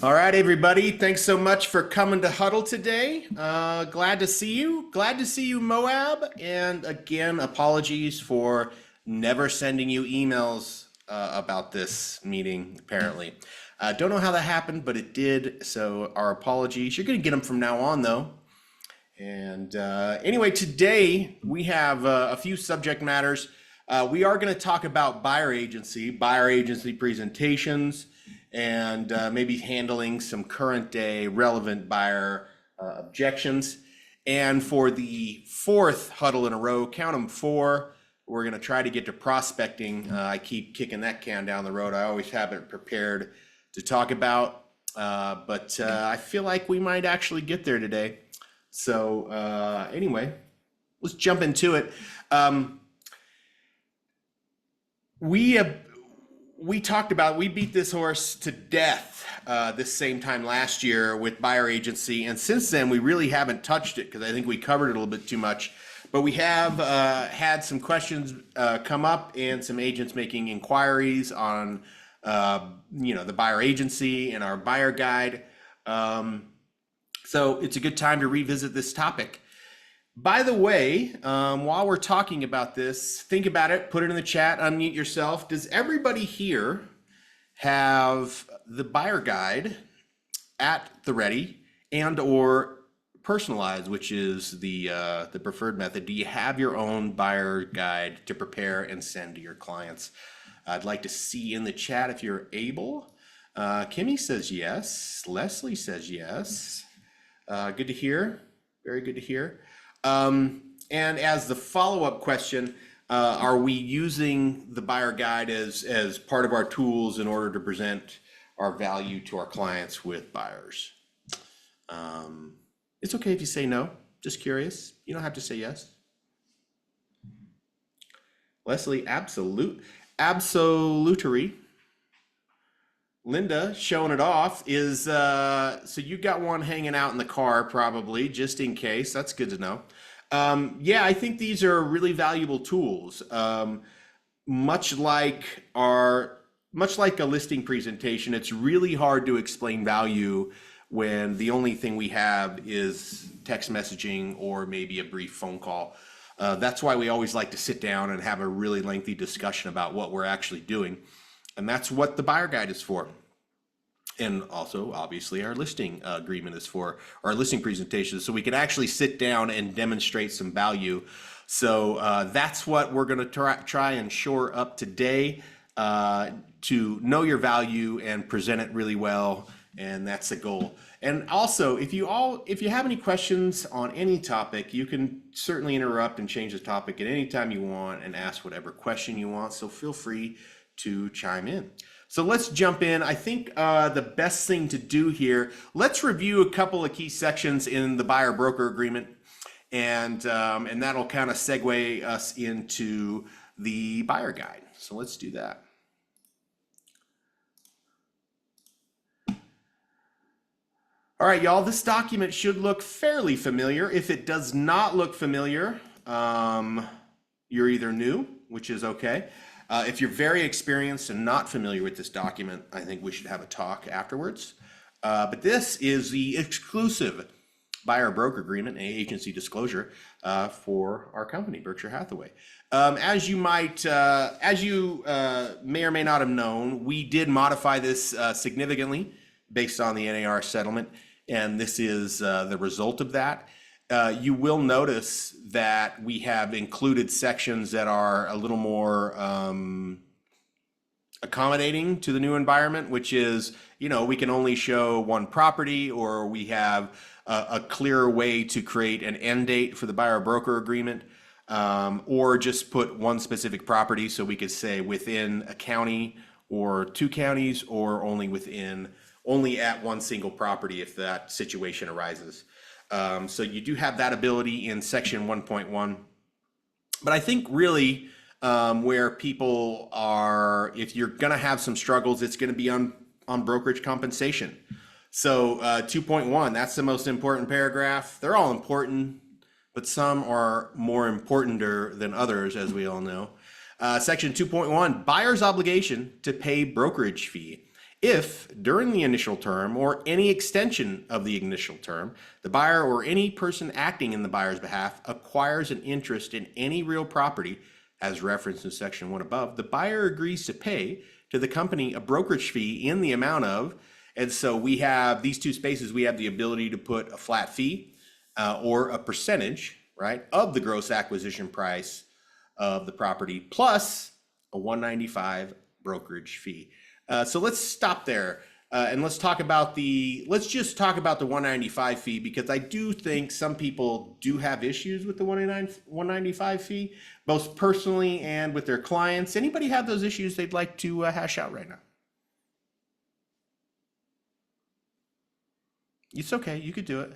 All right, everybody. Thanks so much for coming to Huddle today. Glad to see you. Glad to see you, Moab. And again, apologies for never sending you emails about this meeting, apparently. Don't know how that happened, but it did. So our apologies. You're going to get them from now on, though. And anyway, today we have a few subject matters. We are going to talk about buyer agency presentations, and maybe handling some current day relevant buyer objections. And for the fourth huddle in a row, count them four, we're gonna try to get to prospecting. I keep kicking that can down the road. I always have it prepared to talk about, but I feel like we might actually get there today. So anyway, let's jump into it. We talked about, we beat this horse to death this same time last year with buyer agency. And since then, we really haven't touched it because I think we covered it a little bit too much. But we have had some questions come up and some agents making inquiries on, the buyer agency and our buyer guide. So it's a good time to revisit this topic. By the way, while we're talking about this, think about it, put it in the chat, unmute yourself. Does everybody here have the buyer guide at the ready and or personalized, which is the preferred method? Do you have your own buyer guide to prepare and send to your clients? I'd like to see in the chat if you're able. Kimmy says yes. Leslie says yes. Good to hear. Very good to hear. And as the follow-up question, are we using the buyer guide as part of our tools in order to present our value to our clients with buyers? It's okay if you say no, just curious. You don't have to say yes. Leslie, absolutely. Linda showing it off is, so you got one hanging out in the car probably, just in case. That's good to know. Yeah, I think these are really valuable tools. Much like a listing presentation, it's really hard to explain value when the only thing we have is text messaging or maybe a brief phone call. That's why we always like to sit down and have a really lengthy discussion about what we're actually doing. And that's what the buyer guide is for. And also, obviously, our listing agreement is for, our listing presentation, so we can actually sit down and demonstrate some value. So that's what we're going to try and shore up today, to know your value and present it really well. And that's the goal. And also, if you have any questions on any topic, you can certainly interrupt and change the topic at any time you want and ask whatever question you want. So feel free to chime in. So let's jump in. I think the best thing to do here, let's review a couple of key sections in the buyer broker agreement, and that'll kind of segue us into the buyer guide. So let's do that. All right, y'all, this document should look fairly familiar. If it does not look familiar, you're either new, which is okay. If you're very experienced and not familiar with this document, I think we should have a talk afterwards. But this is the exclusive buyer broker agreement and agency disclosure for our company, Berkshire Hathaway. As you may or may not have known, we did modify this significantly based on the NAR settlement, and this is the result of that. You will notice that we have included sections that are a little more accommodating to the new environment, which is, we can only show one property, or we have a clearer way to create an end date for the buyer broker agreement, or just put one specific property. So we could say within a county or two counties, or only at one single property if that situation arises. So you do have that ability in section 1.1, but I think really where people are, if you're going to have some struggles, it's going to be on brokerage compensation. So 2.1, that's the most important paragraph. They're all important, but some are more importanter than others, as we all know. Section 2.1, buyer's obligation to pay brokerage fee. if during the initial term or any extension of the initial term, the buyer or any person acting in the buyer's behalf acquires an interest in any real property, as referenced in section 1 above, the buyer agrees to pay to the company a brokerage fee in the amount of, and so we have these two spaces, we have the ability to put a flat fee or a percentage, right, of the gross acquisition price of the property plus a 195 brokerage fee. So let's stop there and let's just talk about the 195 fee, because I do think some people do have issues with the 195 fee, both personally and with their clients. Anybody have those issues they'd like to hash out right now? It's okay, you could do it.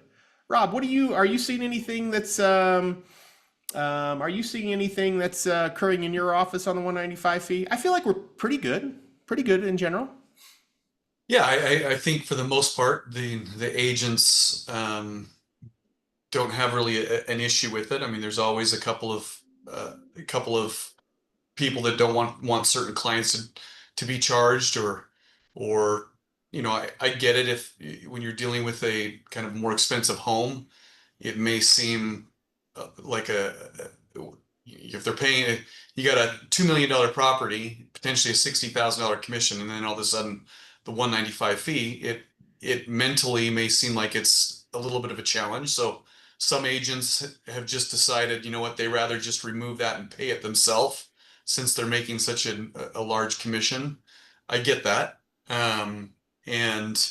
Rob, are you seeing anything that's occurring in your office on the 195 fee? I feel like we're pretty good in general. Yeah, I think for the most part, the agents don't have really an issue with it. I mean, there's always a couple of people that don't want certain clients to be charged or I get it if when you're dealing with a kind of more expensive home, it may seem like if they're paying you got a $2 million property, potentially a $60,000 commission, and then all of a sudden the 195 fee, it mentally may seem like it's a little bit of a challenge. So some agents have just decided, you know what, they rather just remove that and pay it themselves since they're making such a large commission. I get that. And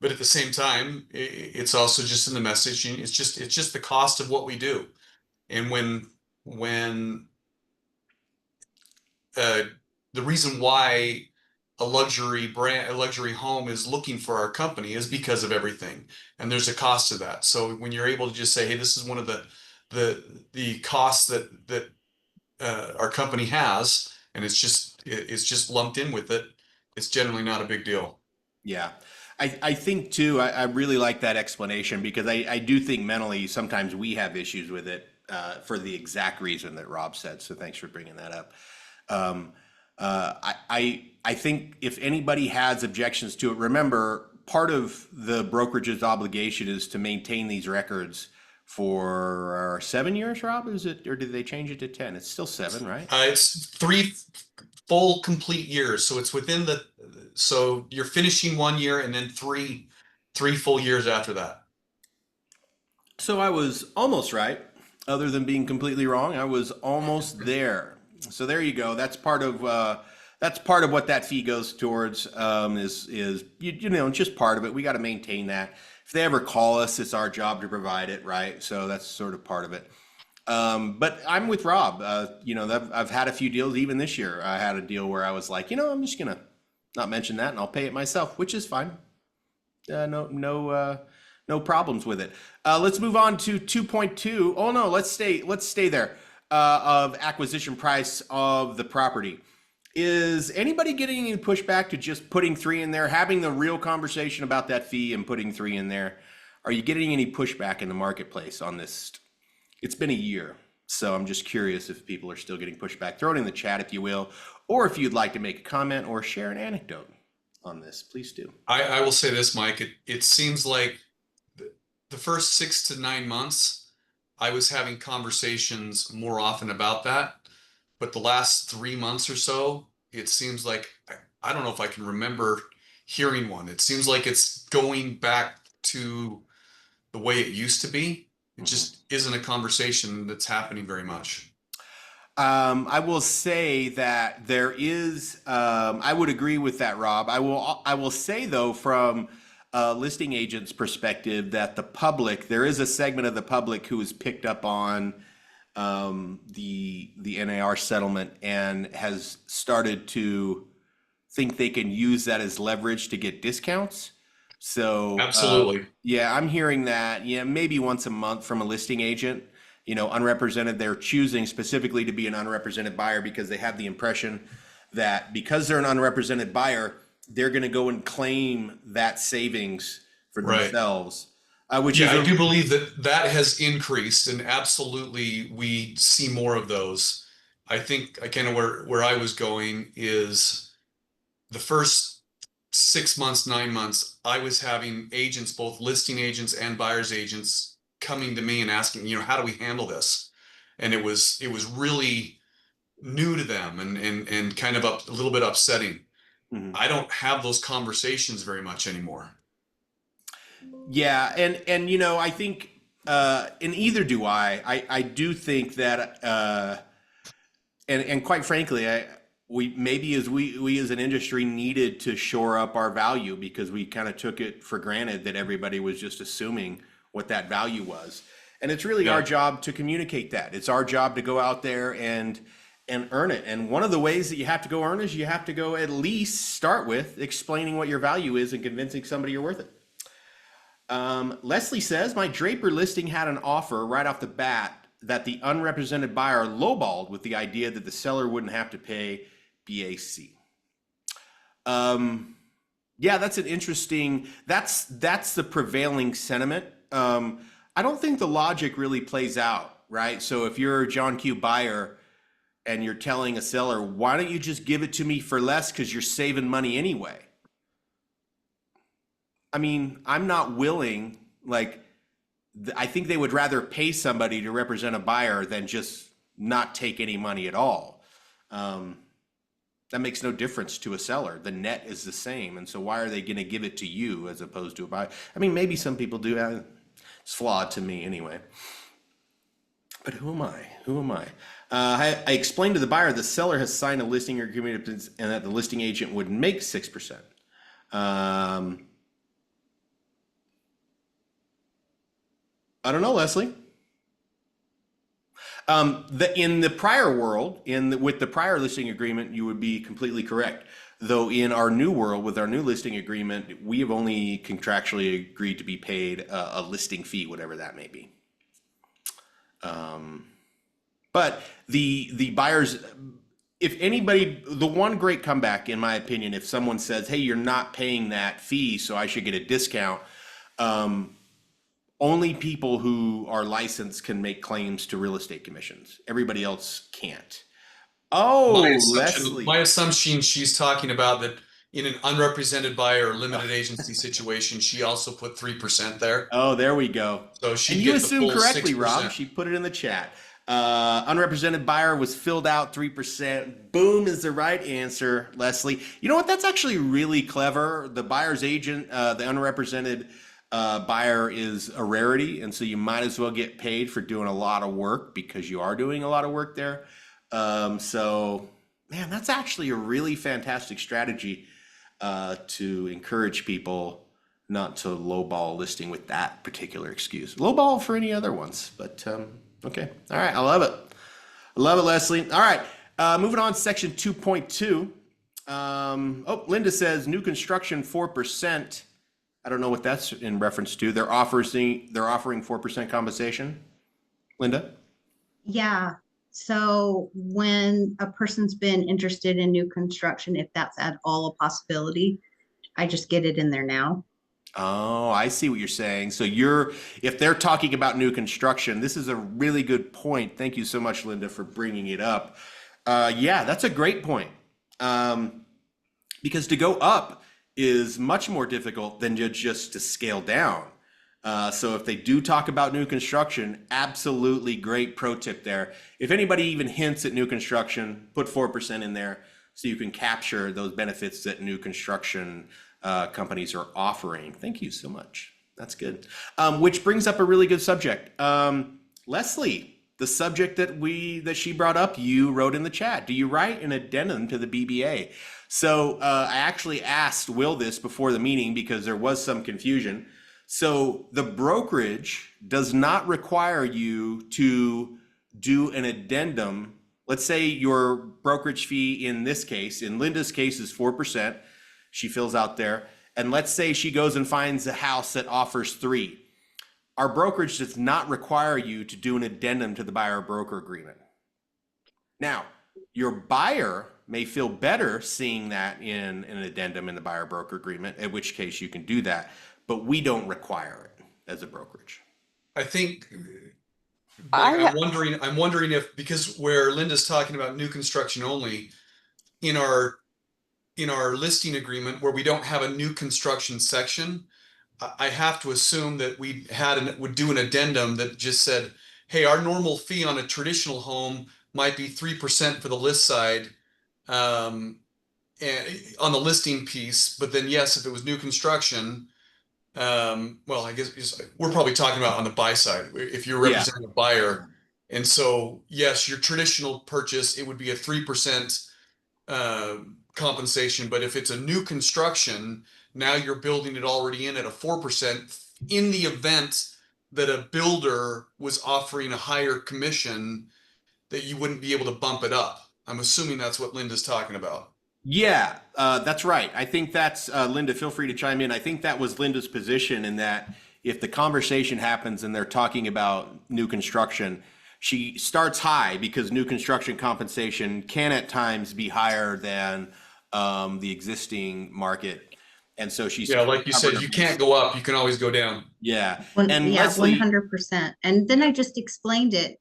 but at the same time, it's also just in the messaging. It's just the cost of what we do. And when uh, the reason why a luxury home is looking for our company is because of everything, and there's a cost to that. So when you're able to just say, hey, this is one of the costs that our company has, and it's just lumped in with it, it's generally not a big deal. Yeah. I think too, I really like that explanation, because I do think mentally sometimes we have issues with it for the exact reason that Rob said. So thanks for bringing that up. Um, I think if anybody has objections to it, remember part of the brokerage's obligation is to maintain these records for 7 years, Rob, is it, or did they change it to 10? It's still 7, right? It's 3 full complete years, so it's within so you're finishing 1 year and then three full years after that. So I was almost right, other than being completely wrong. I was almost there. So there you go. That's part of what that fee goes towards. Is you know, just part of it. We got to maintain that. If they ever call us, it's our job to provide it, right? So that's sort of part of it. But I'm with Rob. You know, I've had a few deals. Even this year, I had a deal where I was like, you know, I'm just gonna not mention that, and I'll pay it myself, which is fine. No problems with it. Let's move on to 2.2. Oh no, let's stay there. Of acquisition price of the property. Is anybody getting any pushback to just putting 3 in there, having the real conversation about that fee and putting 3 in there? Are you getting any pushback in the marketplace on this? It's been a year, so I'm just curious if people are still getting pushback. Throw it in the chat if you will, or if you'd like to make a comment or share an anecdote on this, please do. I will say this, Mike. It seems like the first 6 to 9 months, I was having conversations more often about that. But the last 3 months or so, it seems like I don't know if I can remember hearing one. It seems like it's going back to the way it used to be. It Mhm. just isn't a conversation that's happening very much. I will say that there is. I would agree with that, Rob. I will say though, from a listing agent's perspective, that there is a segment of the public who has picked up on the NAR settlement and has started to think they can use that as leverage to get discounts. So Absolutely. yeah, I'm hearing that. Yeah, maybe once a month from a listing agent. You know, unrepresented. They're choosing specifically to be an unrepresented buyer because they have the impression that because they're an unrepresented buyer, they're going to go and claim that savings for Right. themselves, which Yeah, is I a do believe that has increased, and absolutely we see more of those. I think I kind of where I was going is the first 6 months, 9 months, I was having agents, both listing agents and buyer's agents, coming to me and asking, how do we handle this? And it was really new to them and kind of a little bit upsetting. Mhm. I don't have those conversations very much anymore. Yeah, and I think, and either do I. I do think that, and quite frankly, we maybe as we as an industry needed to shore up our value because we kind of took it for granted that everybody was just assuming what that value was. And it's really our Yeah. job to communicate that. It's our job to go out there and earn it. And one of the ways that you have to go earn is you have to go at least start with explaining what your value is and convincing somebody you're worth it. Leslie says, my Draper listing had an offer right off the bat that the unrepresented buyer lowballed with the idea that the seller wouldn't have to pay BAC. Yeah, that's an interesting, that's the prevailing sentiment. I don't think the logic really plays out, right? So if you're a John Q buyer and you're telling a seller, why don't you just give it to me for less because you're saving money anyway? I mean, I'm not willing, like, I think they would rather pay somebody to represent a buyer than just not take any money at all. Um, that makes no difference to a seller. The net is the same. And so why are they going to give it to you as opposed to a buyer? I mean, maybe some people do. It's flawed to me anyway. But who am I? Who am I? I explained to the buyer the seller has signed a listing agreement and that the listing agent would make 6%. I don't know, Leslie. In the prior world, with the prior listing agreement, you would be completely correct. Though in our new world, with our new listing agreement, we have only contractually agreed to be paid a listing fee, whatever that may be. But the buyers, if anybody, the one great comeback, in my opinion, if someone says, "Hey, you're not paying that fee, so I should get a discount," only people who are licensed can make claims to real estate commissions. Everybody else can't. My Oh, assumption, my Leslie. assumption, she's talking about that in an unrepresented buyer or limited agency situation, she also put 3% there. Oh, there we go. So And she'd you get the assumed full correctly, Rob. 6%. She put it in the chat. Unrepresented buyer was filled out 3%. Boom is the right answer, Leslie. You know what? That's actually really clever. The buyer's agent, the unrepresented buyer is a rarity. And so you might as well get paid for doing a lot of work because you are doing a lot of work there. So, man, that's actually a really fantastic strategy to encourage people not to lowball listing with that particular excuse. Lowball for any other ones, but okay. All right, I love it. I love it, Leslie. All right, moving on, section 2.2. Oh, Linda says new construction 4%. I don't know what that's in reference to. They're offering 4% compensation. Linda? Yeah. So when a person's been interested in new construction, if that's at all a possibility, I just get it in there now. Oh, I see what you're saying. So if they're talking about new construction, this is a really good point. Thank you so much, Linda, for bringing it up. Yeah, that's a great point. Because to go up is much more difficult than just to scale down. So if they do talk about new construction, absolutely great pro tip there. If anybody even hints at new construction, put 4% in there so you can capture those benefits that new construction companies are offering. Thank you so much. That's good. Which brings up a really good subject. Leslie, the subject that she brought up, you wrote in the chat. Do you write an addendum to the BBA? So I actually asked Will this before the meeting because there was some confusion. So the brokerage does not require you to do an addendum. Let's say your brokerage fee in this case, in Linda's case, is 4%. She fills out there. And let's say she goes and finds a house that offers 3. Our brokerage does not require you to do an addendum to the buyer broker agreement. Now, your buyer may feel better seeing that in an addendum in the buyer broker agreement, in which case you can do that, but we don't require it as a brokerage. I think, I ha- I'm wondering if, because where Linda's talking about new construction only, in our in our listing agreement where we don't have a new construction section, I have to assume that we would do an addendum that just said, hey, our normal fee on a traditional home might be 3% for the list side, and on the listing piece, but then yes, if it was new construction, well, I guess we're probably talking about on the buy side, if you're Yeah. representing a buyer. And so, yes, your traditional purchase, it would be a 3% compensation. But if it's a new construction, now you're building it already in at a 4% in the event that a builder was offering a higher commission, that you wouldn't be able to bump it up. I'm assuming that's what Linda's talking about. Yeah, that's right. I think that's Linda. Feel free to chime in. I think that was Linda's position in that if the conversation happens and they're talking about new construction, she starts high because new construction compensation can at times be higher than the existing market, and so she's Yeah, like you said, you can't go up, you can always go down. Yeah, and Yeah, Leslie, 100%. And then I just explained it.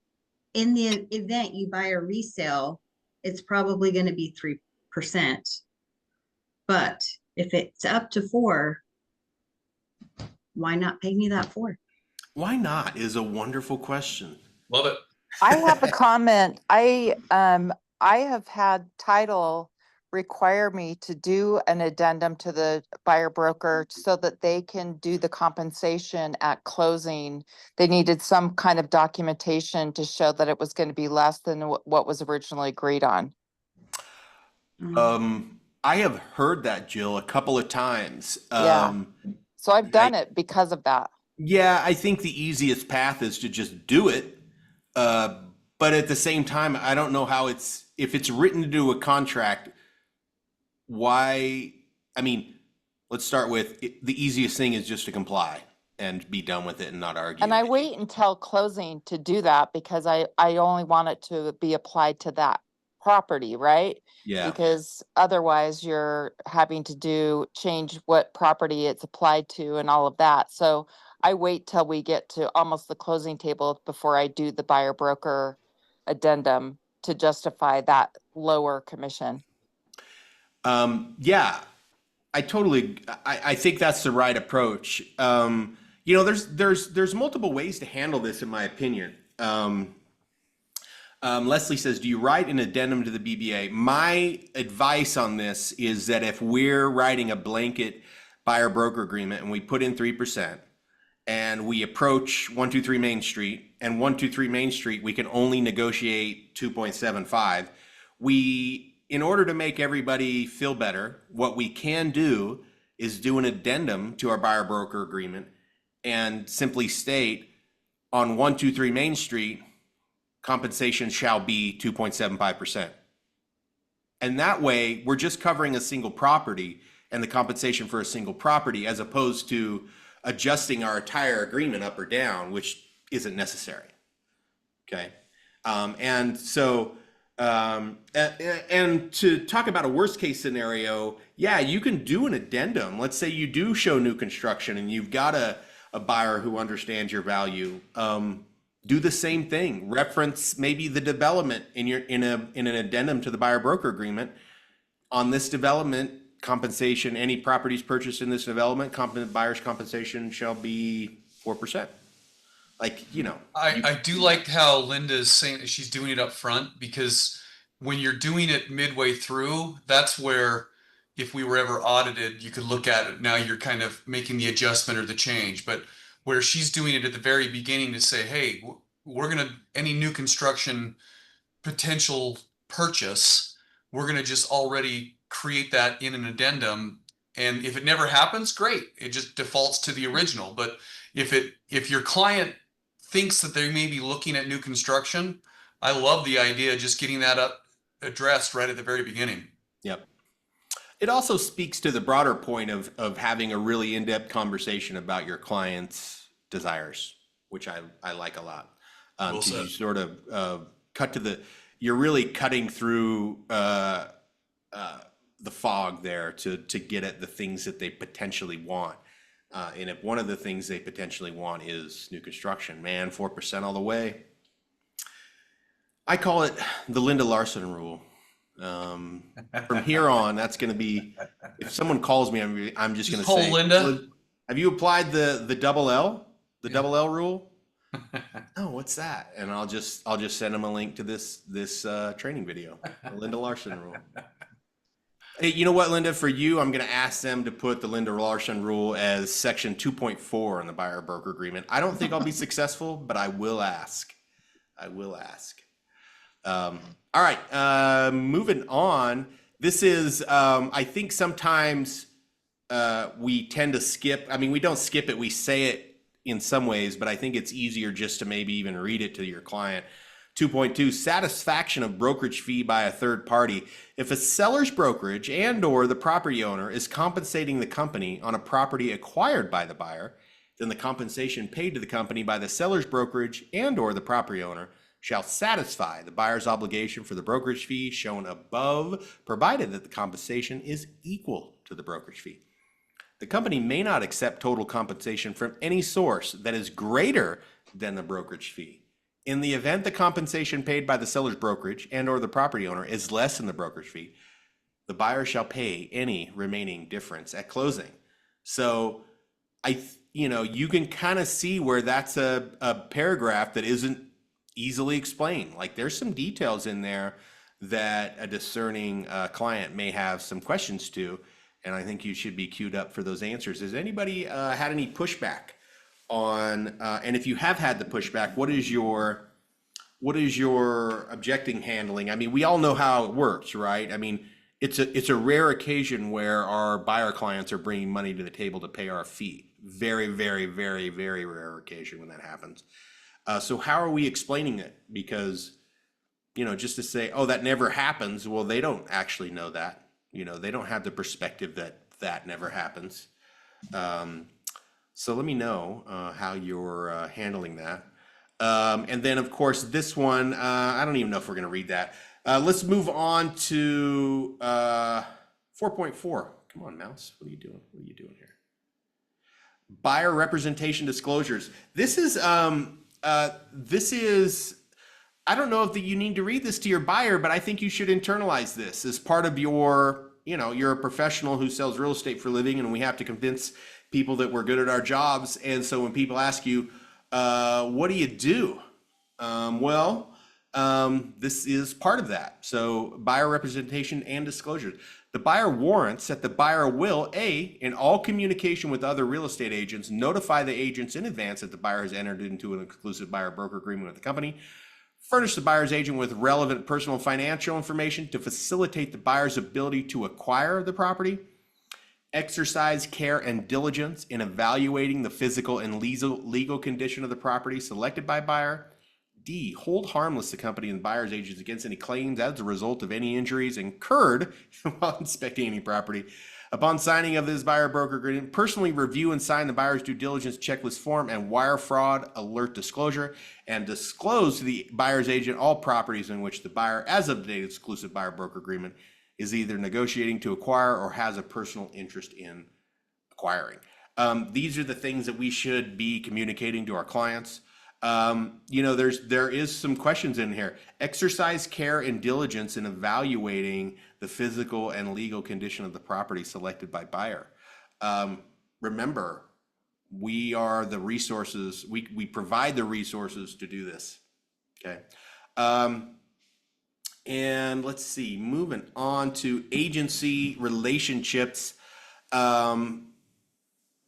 In the event you buy a resale, it's probably going to be 3%. But if it's up to 4, why not pay me that 4? why not is a wonderful question. Love it. I have a comment. I have had title require me to do an addendum to the buyer broker so that they can do the compensation at closing. They needed some kind of documentation to show that it was going to be less than what was originally agreed on. I have heard that, Jill, a couple of times. Yeah. So I've done it because of that. Yeah, I think the easiest path is to just do it. But at the same time, I don't know how if it's written into a contract, why? I mean, let's start with the easiest thing is just to comply and be done with it and not argue. And I wait until closing to do that because I only want it to be applied to that property, right? Yeah. Because otherwise you're having to change what property it's applied to and all of that. So I wait till we get to almost the closing table before I do the buyer broker addendum to justify that lower commission. Yeah, I think that's the right approach. There's multiple ways to handle this, in my opinion. Leslie says, do you write an addendum to the BBA? My advice on this is that if we're writing a blanket buyer broker agreement and we put in 3% and we approach 123 Main Street, and 123 Main Street, we can only negotiate 2.75. In order to make everybody feel better, what we can do is do an addendum to our buyer broker agreement and simply state on 123 Main Street, compensation shall be 2.75%. And that way we're just covering a single property and the compensation for a single property, as opposed to adjusting our entire agreement up or down, which isn't necessary. Okay. And to talk about a worst case scenario, yeah, you can do an addendum. Let's say you do show new construction and you've got a buyer who understands your value. Do the same thing. Reference maybe the development in an addendum to the buyer broker agreement. On this development, compensation, any properties purchased in this development, buyer's compensation shall be 4%. I do like how Linda is saying that she's doing it up front, because when you're doing it midway through, that's where, if we were ever audited, you could look at it. Now you're kind of making the adjustment or the change, but where she's doing it at the very beginning to say, hey, any new construction potential purchase, we're going to just already create that in an addendum. And if it never happens, great. It just defaults to the original. But if your client thinks that they may be looking at new construction, I love the idea of just getting that addressed right at the very beginning. Yep. It also speaks to the broader point of having a really in-depth conversation about your client's desires, which I like a lot. Well said. You sort of you're really cutting through the fog there to get at the things that they potentially want. And if one of the things they potentially want is new construction, man, 4% all the way. I call it the Linda Larson rule. From here on, that's going to be, if someone calls me, I'm just going to Hold say, Linda. have you applied the double L, the double L rule? Oh, what's that? And I'll just send them a link to this training video, the Linda Larson rule. Hey, you know what, Linda? For you, I'm going to ask them to put the Linda Larson rule as section 2.4 in the buyer broker agreement. I don't think I'll be successful, but I will ask. I will ask. All right, moving on. This is, I think sometimes we tend to skip. I mean, we don't skip it. We say it in some ways, but I think it's easier just to maybe even read it to your client. 2.2, satisfaction of brokerage fee by a third party. If a seller's brokerage and or the property owner is compensating the company on a property acquired by the buyer, then the compensation paid to the company by the seller's brokerage and or the property owner shall satisfy the buyer's obligation for the brokerage fee shown above, provided that the compensation is equal to the brokerage fee. The company may not accept total compensation from any source that is greater than the brokerage fee. In the event the compensation paid by the seller's brokerage and or the property owner is less than the brokerage fee, the buyer shall pay any remaining difference at closing. So you can kind of see where that's a paragraph that isn't easily explained. Like there's some details in there that a discerning client may have some questions to, and I think you should be queued up for those answers. Has anybody had any pushback on, and if you have had the pushback, what is your objecting handling? I mean, we all know how it works, right? I mean, it's a rare occasion where our buyer clients are bringing money to the table to pay our fee. Very, very, very, very rare occasion when that happens. So how are we explaining it? Because, just to say, oh, that never happens. Well, they don't actually know that. They don't have the perspective that never happens. So let me know how you're handling that. And then, of course, this one, I don't even know if we're going to read that. Let's move on to 4.4. Come on, mouse. What are you doing? What are you doing here? Buyer representation disclosures. This is, I don't know if you need to read this to your buyer, but I think you should internalize this as part of your, you're a professional who sells real estate for a living, and we have to convince people that we're good at our jobs. And so when people ask you, what do you do? This is part of that. So buyer representation and disclosures. The buyer warrants that the buyer will, A, in all communication with other real estate agents, notify the agents in advance that the buyer has entered into an exclusive buyer broker agreement with the company, furnish the buyer's agent with relevant personal financial information to facilitate the buyer's ability to acquire the property, exercise care and diligence in evaluating the physical and legal condition of the property selected by buyer, D, hold harmless the company and buyer's agents against any claims as a result of any injuries incurred while inspecting any property. Upon signing of this buyer broker agreement, personally review and sign the buyer's due diligence checklist form and wire fraud alert disclosure, and disclose to the buyer's agent all properties in which the buyer, as of the date of exclusive buyer broker agreement, is either negotiating to acquire or has a personal interest in acquiring. These are the things that we should be communicating to our clients. There is some questions in here. Exercise care and diligence in evaluating the physical and legal condition of the property selected by buyer. Remember, we are the resources, we provide the resources to do this, okay? And let's see, moving on to agency relationships.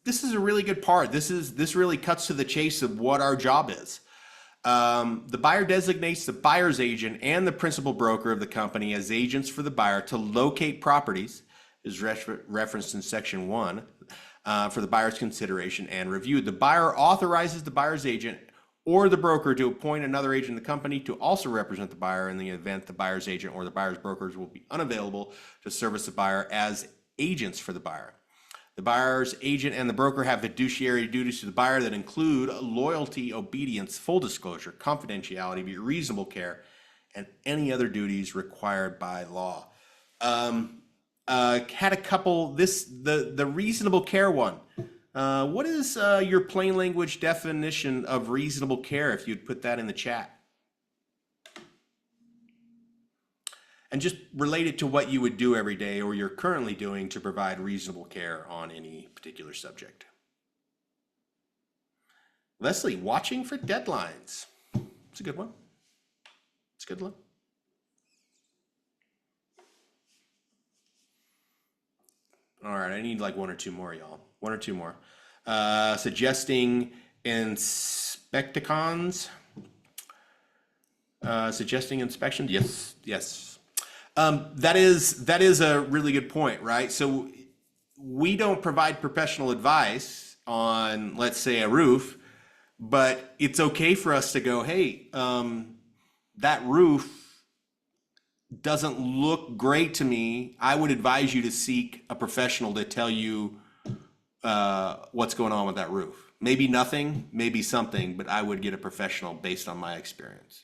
This is a really good part. This really cuts to the chase of what our job is. The buyer designates the buyer's agent and the principal broker of the company as agents for the buyer to locate properties, is referenced in section 1, for the buyer's consideration and review. The buyer authorizes the buyer's agent or the broker to appoint another agent in the company to also represent the buyer in the event the buyer's agent or the buyer's brokers will be unavailable to service the buyer as agents for the buyer. The buyer's agent and the broker have fiduciary duties to the buyer that include loyalty, obedience, full disclosure, confidentiality, reasonable care, and any other duties required by law. Had a couple, the reasonable care one. What is your plain language definition of reasonable care, if you'd put that in the chat? And just relate it to what you would do every day or you're currently doing to provide reasonable care on any particular subject. Leslie, watching for deadlines. It's a good one. It's a good one. All right, I need like one or two more, y'all. One or two more. Suggesting inspecticons. Suggesting inspections. Yes, yes. That is a really good point, right? So we don't provide professional advice on, let's say, a roof, but it's okay for us to go, hey, that roof doesn't look great to me. I would advise you to seek a professional to tell you what's going on with that roof. Maybe nothing, maybe something, but I would get a professional based on my experience.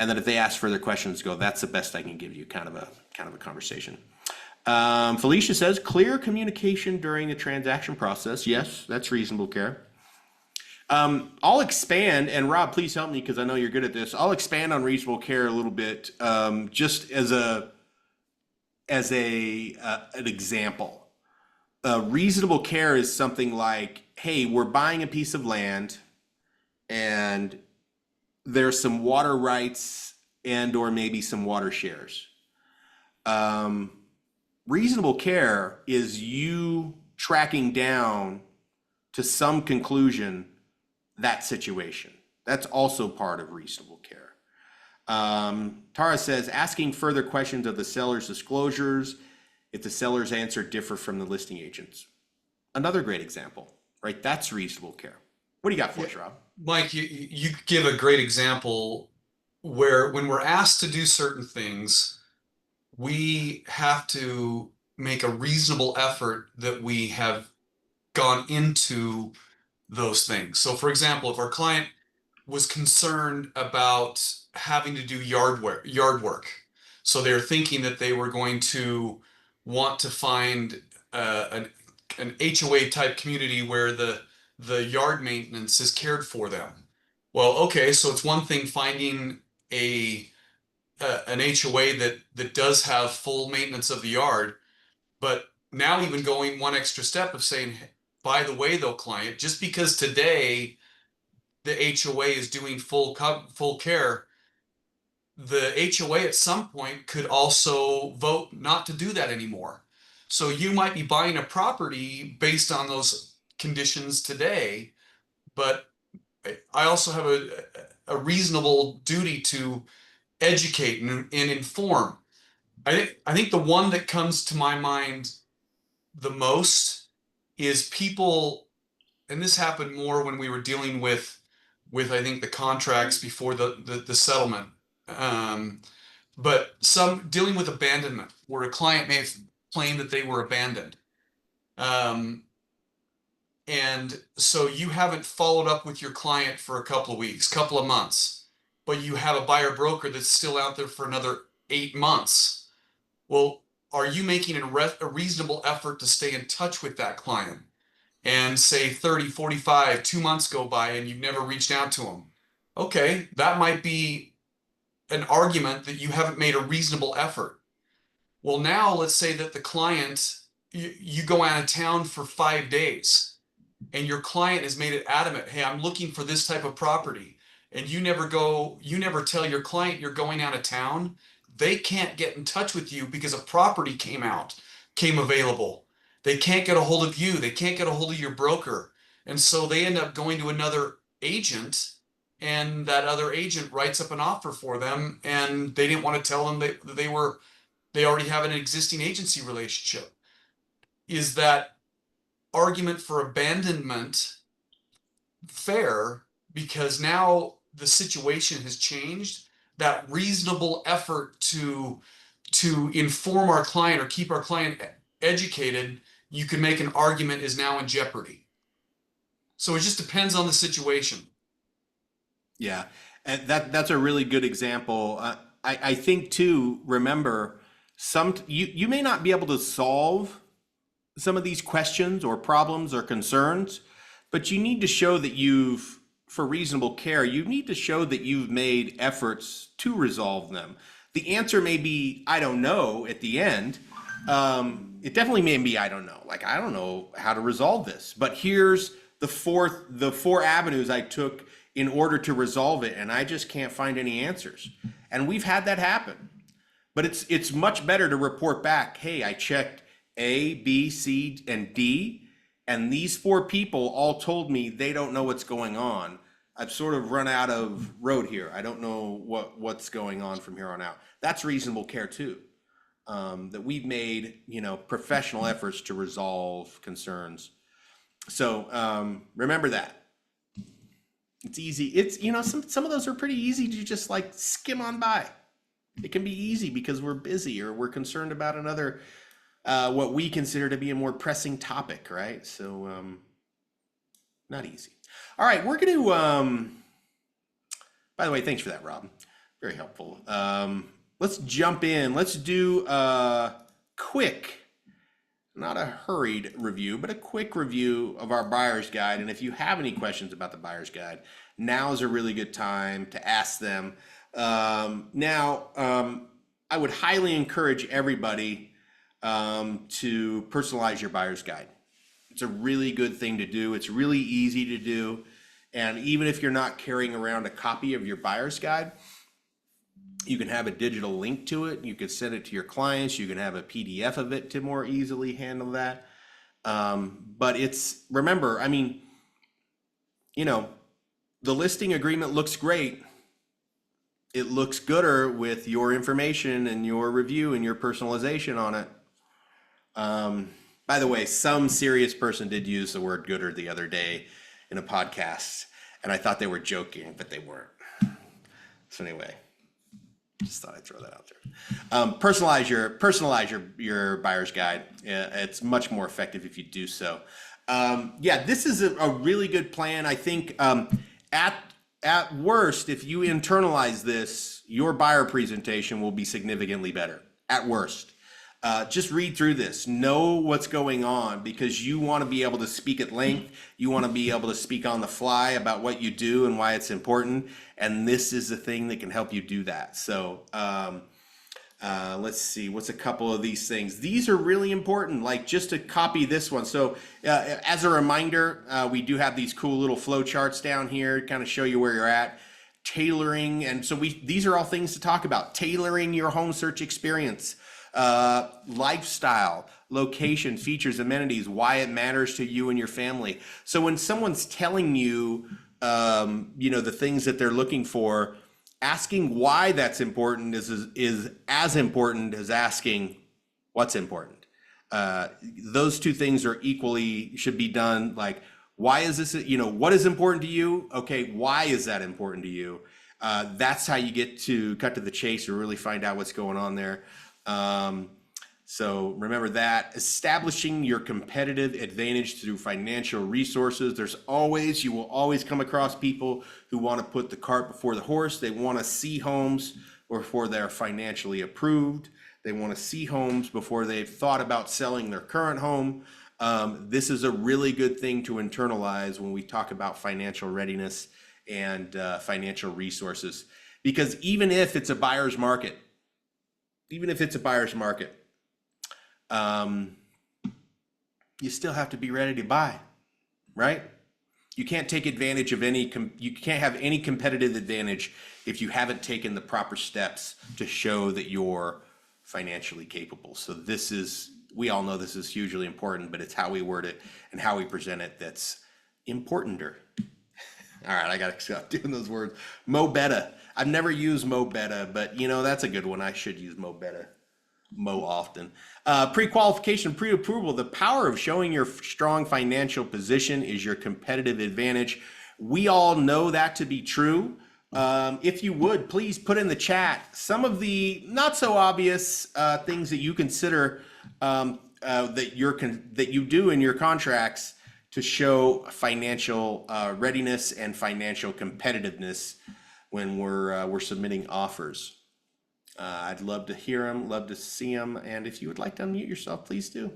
And then if they ask further questions, go, that's the best I can give you, kind of a conversation. Felicia says, clear communication during the transaction process. Yes, that's reasonable care. I'll expand, and Rob, please help me because I know you're good at this. I'll expand on reasonable care a little bit, just as an example. Reasonable care is something like, hey, we're buying a piece of land, and there's some water rights and or maybe some water shares. Reasonable care is you tracking down to some conclusion that situation. That's also part of reasonable care. Tara says, asking further questions of the seller's disclosures if the seller's answer differ from the listing agent's. Another great example, right? That's reasonable care. What do you got for us, Rob? Mike, you give a great example where when we're asked to do certain things, we have to make a reasonable effort that we have gone into those things. So for example, if our client was concerned about having to do yard work, so they're thinking that they were going to want to find an HOA type community where the yard maintenance is cared for them. Well, okay, so it's one thing finding an HOA that does have full maintenance of the yard, but now even going one extra step of saying, by the way, though, client, just because today the HOA is doing full care, the HOA at some point could also vote not to do that anymore. So you might be buying a property based on those conditions today, but I also have a reasonable duty to educate and inform. I think the one that comes to my mind the most is people, and this happened more when we were dealing with I think the contracts before the settlement, but some dealing with abandonment where a client may have claimed that they were abandoned. And so you haven't followed up with your client for a couple of weeks, couple of months, but you have a buyer broker that's still out there for another 8 months. Well, are you making a reasonable effort to stay in touch with that client? And say 30, 45, 2 months go by and you've never reached out to them. Okay, that might be an argument that you haven't made a reasonable effort. Well, now let's say that the client, you go out of town for 5 days and your client has made it adamant, hey, I'm looking for this type of property. And you never tell your client you're going out of town. They can't get in touch with you because a property came available. They can't get a hold of you. They can't get a hold of your broker. And so they end up going to another agent, and that other agent writes up an offer for them, and they didn't want to tell them that they already have an existing agency relationship. Is that argument for abandonment fair? Because now the situation has changed. That reasonable effort to inform our client or keep our client educated, you can make an argument is now in jeopardy. So it just depends on the situation. Yeah, and that's a really good example. I think too, remember, you may not be able to solve some of these questions or problems or concerns, but you need to show that for reasonable care, you need to show that you've made efforts to resolve them. The answer may be, I don't know at the end. It definitely may be, I don't know. Like, I don't know how to resolve this, but here's the four avenues I took in order to resolve it. And I just can't find any answers. And we've had that happen, but it's much better to report back. Hey, I checked A, B, C, and D, and these four people all told me they don't know what's going on. I've sort of run out of road here. I don't know what's going on from here on out. That's reasonable care too. That we've made, professional efforts to resolve concerns. So remember that. It's easy. It's, some of those are pretty easy to just like skim on by. It can be easy because we're busy or we're concerned about another, what we consider to be a more pressing topic, right? So not easy. All right, we're going to, by the way, thanks for that, Rob. Very helpful. Let's jump in. Let's do a quick, not a hurried review, but a quick review of our buyer's guide. And if you have any questions about the buyer's guide, now is a really good time to ask them. I would highly encourage everybody to personalize your buyer's guide. It's a really good thing to do. It's really easy to do. And even if you're not carrying around a copy of your buyer's guide, you can have a digital link to it. You could send it to your clients. You can have a PDF of it to more easily handle that. But remember, the listing agreement looks great. It looks gooder with your information and your review and your personalization on it. By the way, some serious person did use the word gooder the other day in a podcast, and I thought they were joking, but they weren't. So anyway, just thought I'd throw that out there. Personalize your buyer's guide. It's much more effective if you do so. This is a really good plan. I think at worst, if you internalize this, your buyer presentation will be significantly better. At worst. Just read through this, know what's going on, because you want to be able to speak at length. You want to be able to speak on the fly about what you do and why it's important. And this is the thing that can help you do that. So let's see, what's a couple of these things? These are really important, like just to copy this one. So as a reminder, we do have these cool little flow charts down here to kind of show you where you're at. Tailoring, and so these are all things to talk about. Tailoring your home search experience. Lifestyle, location, features, amenities, why it matters to you and your family. So when someone's telling you, the things that they're looking for, asking why that's important is as important as asking what's important. Those two things are should be done. Like, why is this, what is important to you? Okay, why is that important to you? That's how you get to cut to the chase or really find out what's going on there. So remember that. Establishing your competitive advantage through financial resources. You will always come across people who want to put the cart before the horse. They want to see homes before they're financially approved. They want to see homes before they've thought about selling their current home. This is a really good thing to internalize when we talk about financial readiness and financial resources, because even if it's a buyer's market, you still have to be ready to buy, right? You can't take advantage of you can't have any competitive advantage if you haven't taken the proper steps to show that you're financially capable. So we all know this is hugely important, but it's how we word it and how we present it that's importanter. All right, I gotta stop doing those words. Mo better. I've never used Mo better, but that's a good one. I should use Mo better more often. Pre-qualification, pre-approval. The power of showing your strong financial position is your competitive advantage. We all know that to be true. If you would, please put in the chat some of the not so obvious things that you consider that you do in your contracts to show financial readiness and financial competitiveness when we're submitting offers. I'd love to hear them, love to see them, and if you would like to unmute yourself, please do.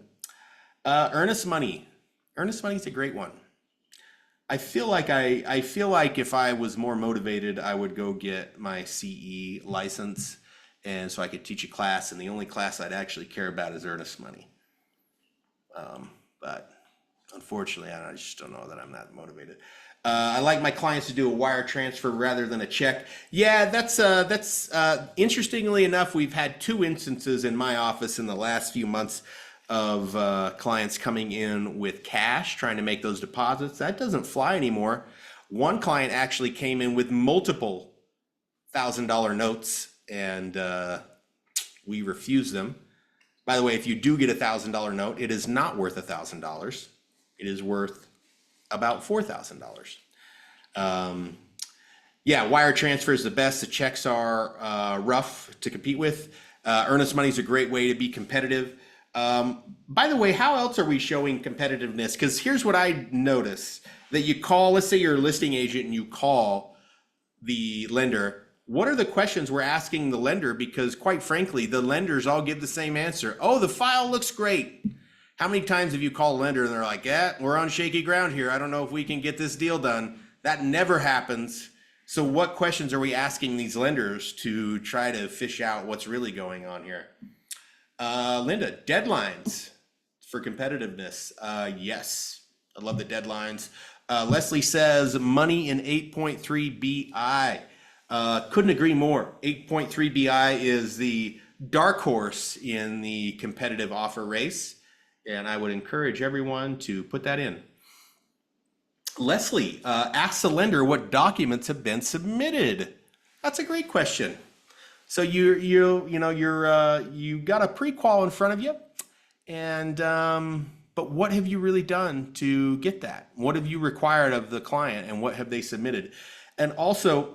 Earnest money. Earnest money is a great one. I feel like if I was more motivated, I would go get my CE license and so I could teach a class, and the only class I'd actually care about is earnest money. But unfortunately, I just don't know that I'm that motivated. I like my clients to do a wire transfer rather than a check. Yeah, that's interestingly enough, we've had 2 instances in my office in the last few months of clients coming in with cash, trying to make those deposits. That doesn't fly anymore. One client actually came in with multiple $1,000 notes, and we refused them. By the way, if you do get a $1,000 note, it is not worth $1,000. It is worth about $4,000. Yeah, wire transfer is the best. The checks are rough to compete with. Earnest money is a great way to be competitive. By the way, how else are we showing competitiveness? Because here's what I notice, that you call, let's say you're a listing agent and you call the lender. What are the questions we're asking the lender? Because quite frankly, the lenders all give the same answer. Oh, the file looks great. How many times have you called a lender and they're like, yeah, we're on shaky ground here. I don't know if we can get this deal done. That never happens. So what questions are we asking these lenders to try to fish out what's really going on here? Linda, deadlines for competitiveness. Yes, I love the deadlines. Leslie says money in 8.3 BI. Couldn't agree more. 8.3 BI is the dark horse in the competitive offer race, and I would encourage everyone to put that in. Leslie asks the lender what documents have been submitted. That's a great question. So you got a pre-qual in front of you, and but what have you really done to get that? What have you required of the client, and what have they submitted? And also,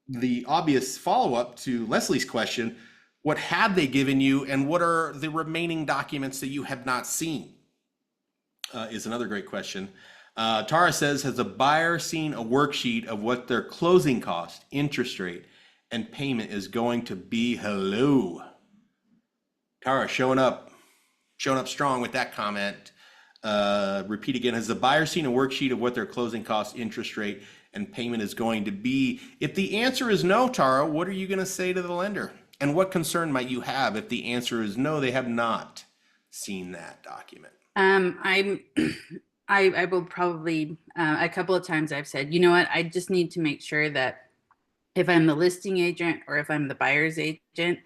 the obvious follow-up to Leslie's question, what have they given you, and what are the remaining documents that you have not seen? Is another great question. Tara says, has a buyer seen a worksheet of what their closing cost, interest rate, and payment is going to be? Hello. Tara, showing up strong with that comment. Repeat again, has the buyer seen a worksheet of what their closing cost, interest rate, and payment is going to be? If the answer is no, Tara, what are you going to say to the lender? And what concern might you have if the answer is no, they have not seen that document? I will probably, a couple of times I've said, you know what, I just need to make sure that if I'm the listing agent or if I'm the buyer's agent,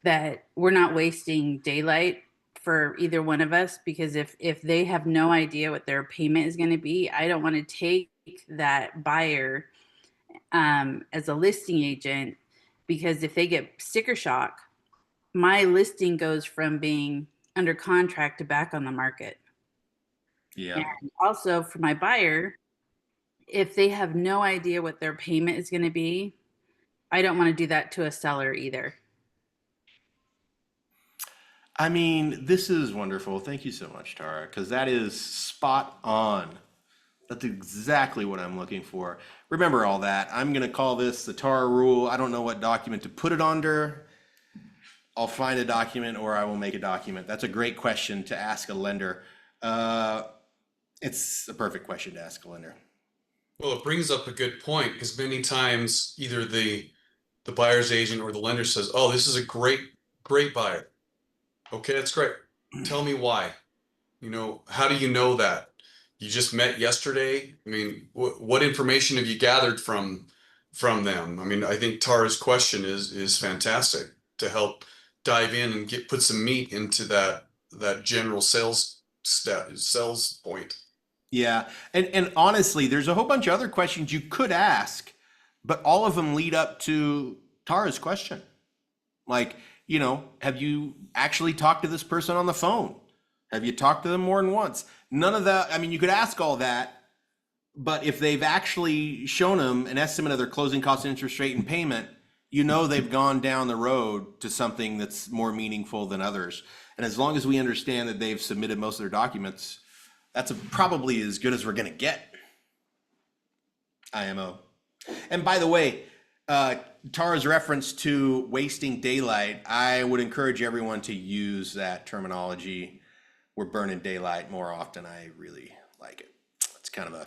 that we're not wasting daylight for either one of us, because if they have no idea what their payment is going to be, I don't want to take that buyer as a listing agent, because if they get sticker shock, my listing goes from being under contract to back on the market. Yeah. And also for my buyer, if they have no idea what their payment is going to be, I don't want to do that to a seller either. I mean, this is wonderful. Thank you so much, Tara, because that is spot on. That's exactly what I'm looking for. Remember all that. I'm going to call this the Tara rule. I don't know what document to put it under. I'll find a document or I will make a document. That's a great question to ask a lender. It's a perfect question to ask a lender. Well, it brings up a good point, because many times either the buyer's agent or the lender says, oh, this is a great buyer. Okay, that's great. Tell me why. How do you know that? You just met yesterday? I mean, what information have you gathered from them? I mean, I think Tara's question is fantastic to help dive in and put some meat into that general sales point. Yeah, and honestly, there's a whole bunch of other questions you could ask, but all of them lead up to Tara's question. Like, have you actually talked to this person on the phone? Have you talked to them more than once? None of that. I mean, you could ask all that, but if they've actually shown them an estimate of their closing cost, interest rate, and payment, they've gone down the road to something that's more meaningful than others. And as long as we understand that they've submitted most of their documents, that's probably as good as we're going to get. IMO. And by the way, Tara's reference to wasting daylight, I would encourage everyone to use that terminology. We're burning daylight more often. I really like it. It's kind of a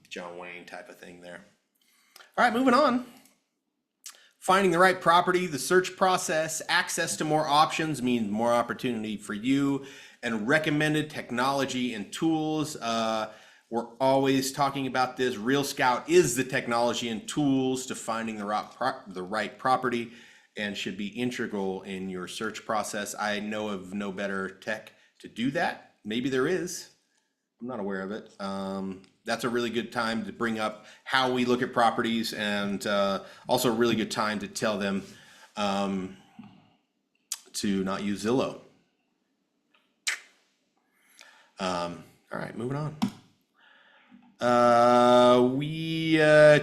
John Wayne type of thing there. All right, moving on. Finding the right property, the search process, access to more options means more opportunity for you, and recommended technology and tools. We're always talking about this. Real Scout is the technology and tools to finding the right property and should be integral in your search process. I know of no better tech to do that. Maybe there is. I'm not aware of it. That's a really good time to bring up how we look at properties, and also a really good time to tell them to not use Zillow. All right, moving on.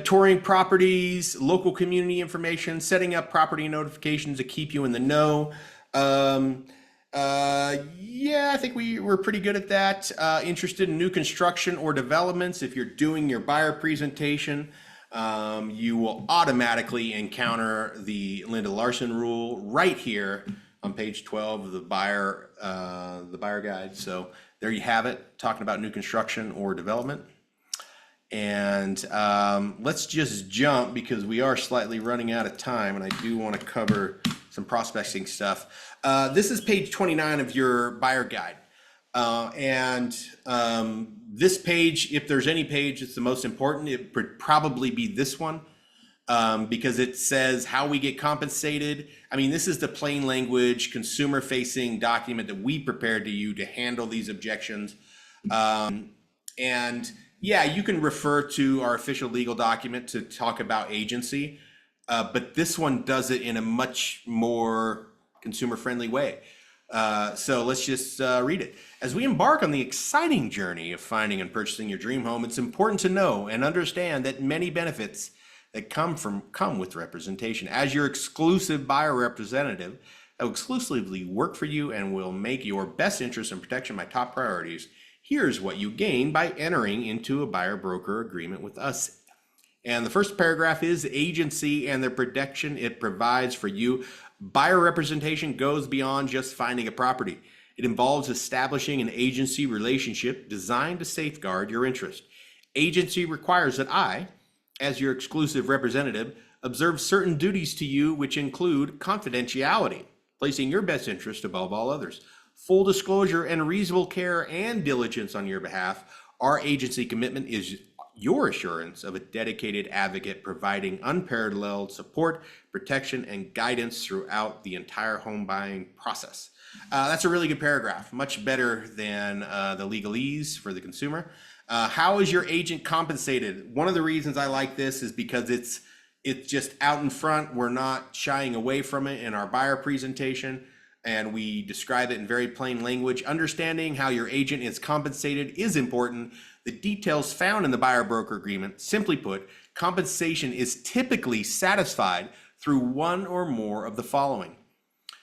Touring properties, local community information, setting up property notifications to keep you in the know. Yeah, I think we're pretty good at that. Interested in new construction or developments. If you're doing your buyer presentation, you will automatically encounter the Linda Larson rule right here on page 12 of the buyer guide. So there you have it, talking about new construction or development. And let's just jump, because we are slightly running out of time, and I do want to cover some prospecting stuff. This is page 29 of your buyer guide. This page, if there's any page that's the most important, it would probably be this one, because it says how we get compensated. I mean, this is the plain language, consumer facing document that we prepared to you to handle these objections. And yeah, you can refer to our official legal document to talk about agency, but this one does it in a much more consumer-friendly way. So let's just read it. As we embark on the exciting journey of finding and purchasing your dream home, it's important to know and understand that many benefits that come with representation. As your exclusive buyer representative, I will exclusively work for you and will make your best interest and protection my top priorities. Here's what you gain by entering into a buyer broker agreement with us. And the first paragraph is agency and the protection it provides for you. Buyer representation goes beyond just finding a property. It involves establishing an agency relationship designed to safeguard your interest. Agency requires that I, as your exclusive representative, observe certain duties to you, which include confidentiality, placing your best interest above all others, full disclosure and reasonable care and diligence on your behalf. Our agency commitment is your assurance of a dedicated advocate providing unparalleled support, protection, and guidance throughout the entire home buying process. That's a really good paragraph, much better than the legalese for the consumer. How is your agent compensated? One of the reasons I like this is because it's just out in front. We're not shying away from it in our buyer presentation, and we describe it in very plain language. Understanding how your agent is compensated is important. The details found in the buyer broker agreement, simply put, compensation is typically satisfied through one or more of the following: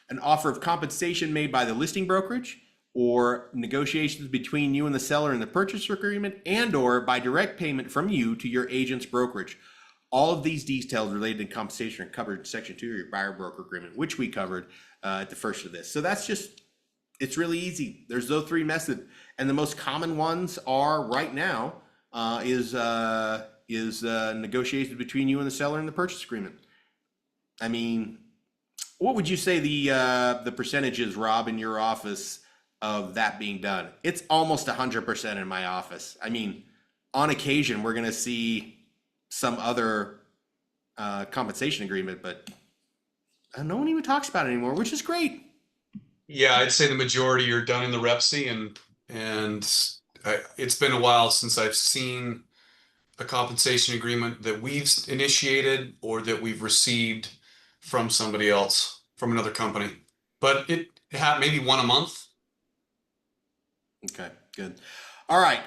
an offer of compensation made by the listing brokerage, or negotiations between you and the seller in the purchase agreement, and or by direct payment from you to your agent's brokerage. All of these details related to compensation are covered in section 2 of your buyer broker agreement, which we covered at the first of this. So that's just, it's really easy. There's those three methods, and the most common ones are right now is negotiations between you and the seller in the purchase agreement. I mean, what would you say the percentage is, Rob, in your office of that being done? It's almost 100% in my office. I mean, on occasion we're going to see some other compensation agreement, but no one even talks about it anymore, which is great. Yeah, I'd say the majority are done in the REPSI, and it's been a while since I've seen a compensation agreement that we've initiated or that we've received from somebody else, from another company. But it had maybe one a month. Okay, good. All right.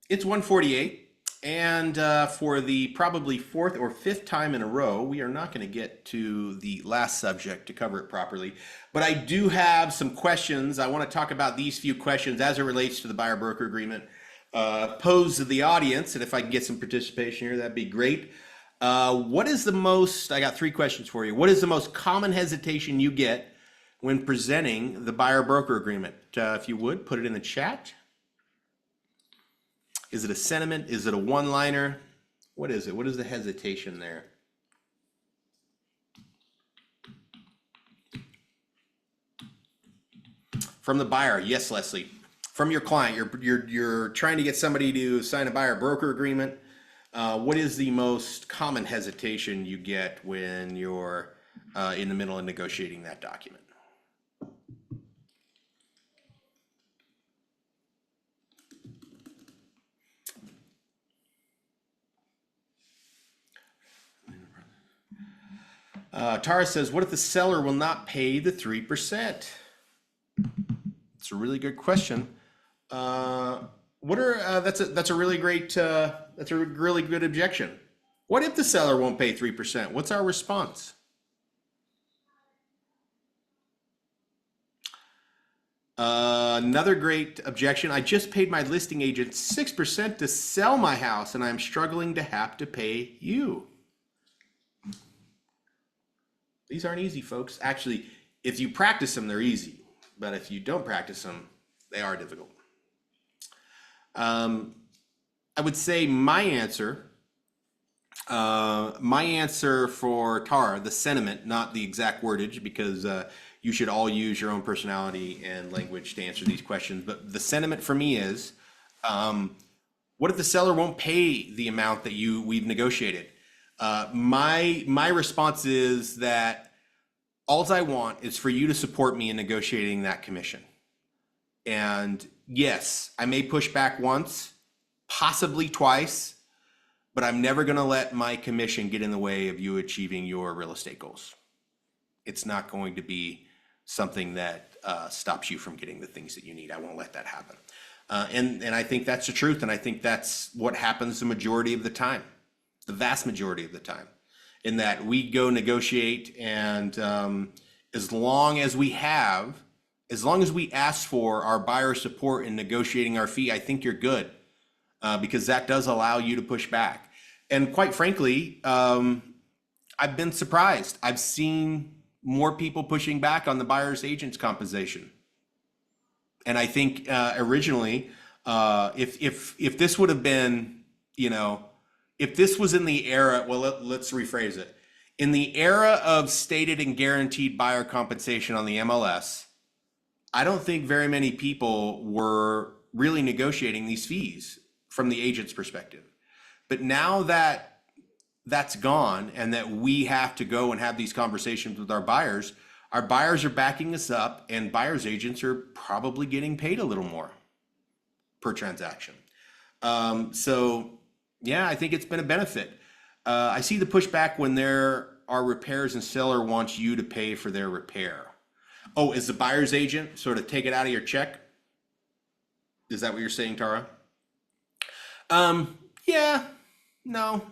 It's 1:48. And for the probably fourth or fifth time in a row, we are not going to get to the last subject to cover it properly. But I do have some questions. I want to talk about these few questions as it relates to the buyer broker agreement posed to the audience. And if I can get some participation here, that'd be great. What is the most, I got three questions for you. What is the most common hesitation you get when presenting the buyer broker agreement? If you would, put it in the chat. Is it a sentiment? Is it a one-liner? What is it? What is the hesitation there? From the buyer, yes, Leslie. From your client, you're trying to get somebody to sign a buyer broker agreement. What is the most common hesitation you get when you're in the middle of negotiating that document? Tara says, what if the seller will not pay the 3%? It's a really good question. That's a really great, that's a really good objection. What if the seller won't pay 3%? What's our response? Another great objection. I just paid my listing agent 6% to sell my house and I'm struggling to have to pay you. These aren't easy, folks. Actually, if you practice them, they're easy. But if you don't practice them, they are difficult. I would say my answer for Tara, the sentiment, not the exact wordage, because you should all use your own personality and language to answer these questions. But the sentiment for me is, what if the seller won't pay the amount that we've negotiated? My response is that all I want is for you to support me in negotiating that commission. And yes, I may push back once, possibly twice, but I'm never going to let my commission get in the way of you achieving your real estate goals. It's not going to be something that stops you from getting the things that you need. I won't let that happen. And I think that's the truth. And I think that's what happens the majority of the time, the vast majority of the time, in that we go negotiate, and as long as we ask for our buyer support in negotiating our fee, I think you're good, because that does allow you to push back. And quite frankly, I've been surprised. I've seen more people pushing back on the buyer's agent's compensation. And I think originally, if this would have been, if this was in the era, well, let's rephrase it. In the era of stated and guaranteed buyer compensation on the MLS, I don't think very many people were really negotiating these fees from the agent's perspective. But now that that's gone and that we have to go and have these conversations with our buyers are backing us up, and buyers agents are probably getting paid a little more per transaction. So yeah, I think it's been a benefit. I see the pushback when there are repairs and seller wants you to pay for their repair. Oh, is the buyer's agent sort of take it out of your check? Is that what you're saying, Tara? Yeah, no.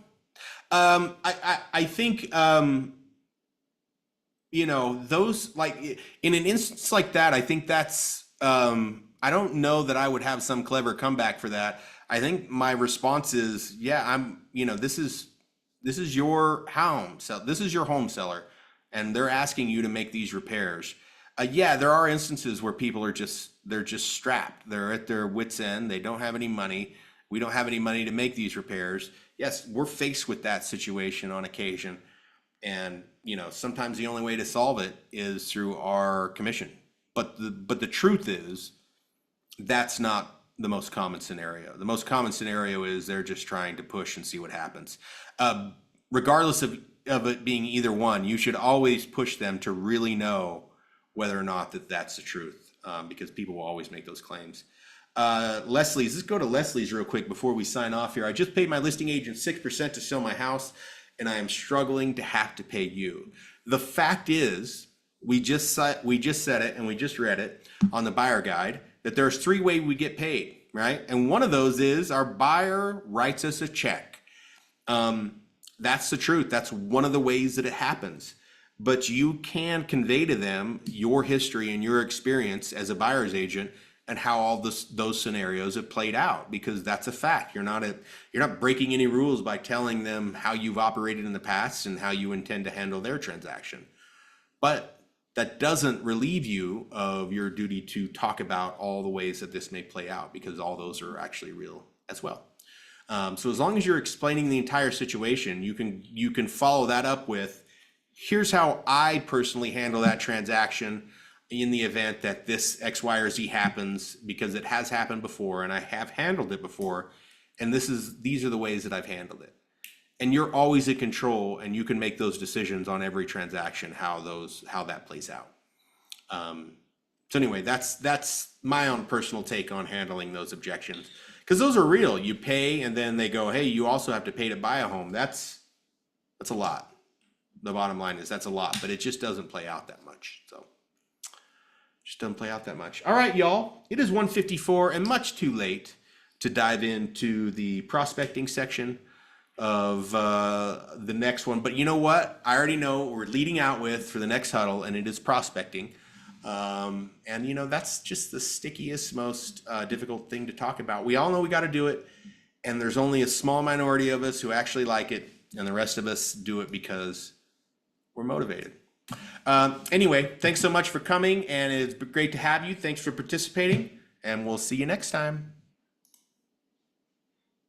I think, those, like, in an instance like that, I think that's, I don't know that I would have some clever comeback for that. I think my response is, yeah, this is your home. So this is your home seller, and they're asking you to make these repairs. Yeah, there are instances where people are they're just strapped. They're at their wits' end. They don't have any money. We don't have any money to make these repairs. Yes, we're faced with that situation on occasion. And, sometimes the only way to solve it is through our commission. But the truth is, that's not the most common scenario. The most common scenario is they're just trying to push and see what happens. Regardless of it being either one, you should always push them to really know whether or not that's the truth, because people will always make those claims. Leslie's, let's go to Leslie's real quick before we sign off here. I just paid my listing agent 6% to sell my house, and I am struggling to have to pay you. The fact is, we just said it, and we just read it on the buyer guide, that there's 3 ways we get paid, right? And one of those is our buyer writes us a check. That's the truth. That's one of the ways that it happens. But you can convey to them your history and your experience as a buyer's agent and how all those scenarios have played out, because that's a fact. You're not breaking any rules by telling them how you've operated in the past and how you intend to handle their transaction. But that doesn't relieve you of your duty to talk about all the ways that this may play out, because all those are actually real as well. So as long as you're explaining the entire situation, you can follow that up with, here's how I personally handle that transaction. in the event that this X, Y, or Z happens, because it has happened before and I have handled it before. And these are the ways that I've handled it. And you're always in control, and you can make those decisions on every transaction, how that plays out. So anyway, that's my own personal take on handling those objections, because those are real. You pay, and then they go, hey, you also have to pay to buy a home. That's a lot. The bottom line is that's a lot, but it just doesn't play out that much. So just doesn't play out that much. All right, y'all, it is 1:54 and much too late to dive into the prospecting section of the next one. But you know what? I already know what we're leading out with for the next huddle, and it is prospecting. And you know, that's just the stickiest, most difficult thing to talk about. We all know we got to do it, and there's only a small minority of us who actually like it, and the rest of us do it because we're motivated. Anyway, thanks so much for coming, and it's great to have you. Thanks for participating, and we'll see you next time.